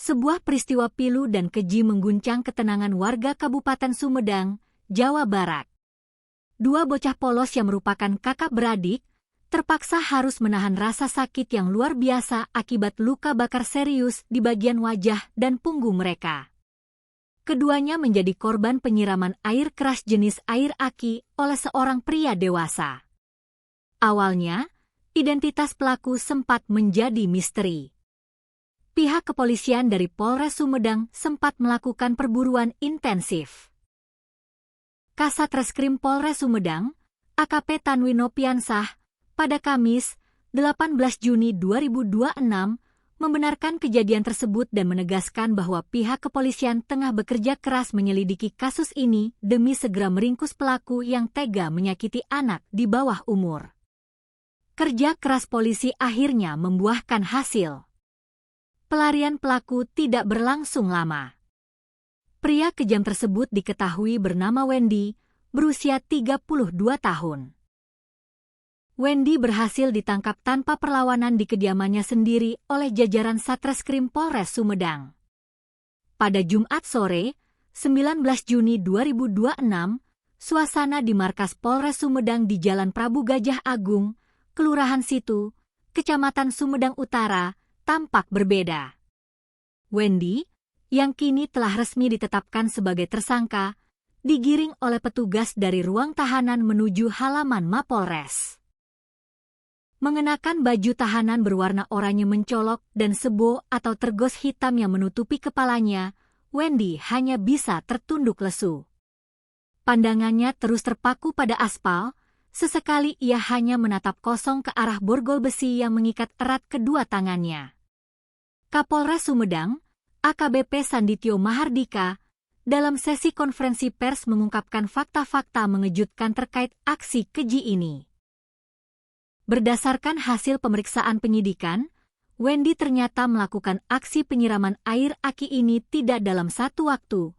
Sebuah peristiwa pilu dan keji mengguncang ketenangan warga Kabupaten Sumedang, Jawa Barat. Dua bocah polos yang merupakan kakak beradik, terpaksa harus menahan rasa sakit yang luar biasa akibat luka bakar serius di bagian wajah dan punggung mereka. Keduanya menjadi korban penyiraman air keras jenis air aki oleh seorang pria dewasa. Awalnya, identitas pelaku sempat menjadi misteri. Pihak kepolisian dari Polres Sumedang sempat melakukan perburuan intensif. Kasat Reskrim Polres Sumedang, AKP Tanwi Nopiansah, pada Kamis, 18 Juni 2026, membenarkan kejadian tersebut dan menegaskan bahwa pihak kepolisian tengah bekerja keras menyelidiki kasus ini demi segera meringkus pelaku yang tega menyakiti anak di bawah umur. Kerja keras polisi akhirnya membuahkan hasil. Pelarian pelaku tidak berlangsung lama. Pria kejam tersebut diketahui bernama Wendy, berusia 32 tahun. Wendy berhasil ditangkap tanpa perlawanan di kediamannya sendiri oleh jajaran Satreskrim Polres Sumedang. Pada Jumat sore, 19 Juni 2026, suasana di markas Polres Sumedang di Jalan Prabu Gajah Agung, Kelurahan Situ, Kecamatan Sumedang Utara, tampak berbeda. Wendy, yang kini telah resmi ditetapkan sebagai tersangka, digiring oleh petugas dari ruang tahanan menuju halaman Mapolres. Mengenakan baju tahanan berwarna oranye mencolok dan sebo atau tergos hitam yang menutupi kepalanya, Wendy hanya bisa tertunduk lesu. Pandangannya terus terpaku pada aspal, sesekali ia hanya menatap kosong ke arah borgol besi yang mengikat erat kedua tangannya. Kapolres Sumedang, AKBP Sandityo Mahardika, dalam sesi konferensi pers mengungkapkan fakta-fakta mengejutkan terkait aksi keji ini. Berdasarkan hasil pemeriksaan penyidikan, Wendy ternyata melakukan aksi penyiraman air aki ini tidak dalam satu waktu,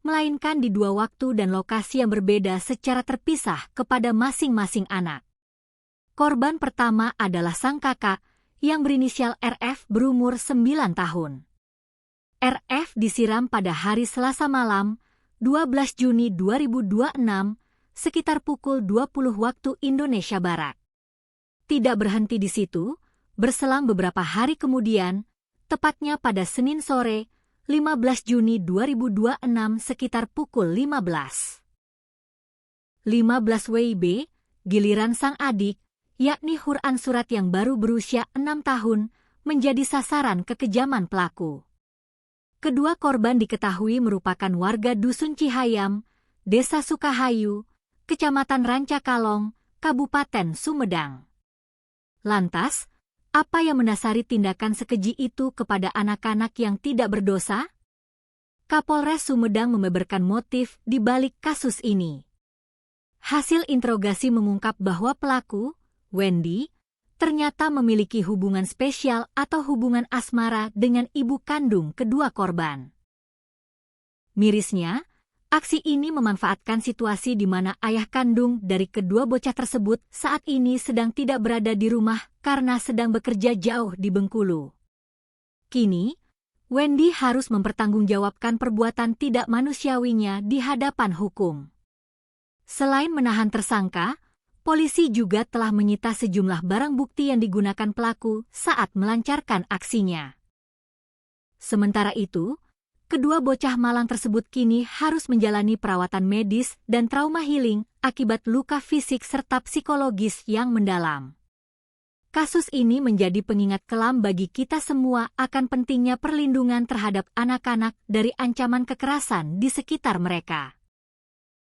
melainkan di dua waktu dan lokasi yang berbeda secara terpisah kepada masing-masing anak. Korban pertama adalah sang kakak, yang berinisial RF berumur 9 tahun. RF disiram pada hari Selasa malam, 12 Juni 2026, sekitar pukul 20 waktu Indonesia Barat. Tidak berhenti di situ, berselang beberapa hari kemudian, tepatnya pada Senin sore, 15 Juni 2026 sekitar pukul 15. 15 WIB, giliran sang adik, yakni Huran Surat yang baru berusia 6 tahun, menjadi sasaran kekejaman pelaku. Kedua korban diketahui merupakan warga Dusun Cihayam, Desa Sukahayu, Kecamatan Rancakalong, Kabupaten Sumedang. Lantas, apa yang mendasari tindakan sekeji itu kepada anak-anak yang tidak berdosa? Kapolres Sumedang membeberkan motif di balik kasus ini. Hasil interogasi mengungkap bahwa pelaku, Wendy, ternyata memiliki hubungan spesial atau hubungan asmara dengan ibu kandung kedua korban. Mirisnya, aksi ini memanfaatkan situasi di mana ayah kandung dari kedua bocah tersebut saat ini sedang tidak berada di rumah karena sedang bekerja jauh di Bengkulu. Kini, Wendy harus mempertanggungjawabkan perbuatan tidak manusiawinya di hadapan hukum. Selain menahan tersangka, polisi juga telah menyita sejumlah barang bukti yang digunakan pelaku saat melancarkan aksinya. Sementara itu, kedua bocah malang tersebut kini harus menjalani perawatan medis dan trauma healing akibat luka fisik serta psikologis yang mendalam. Kasus ini menjadi pengingat kelam bagi kita semua akan pentingnya perlindungan terhadap anak-anak dari ancaman kekerasan di sekitar mereka.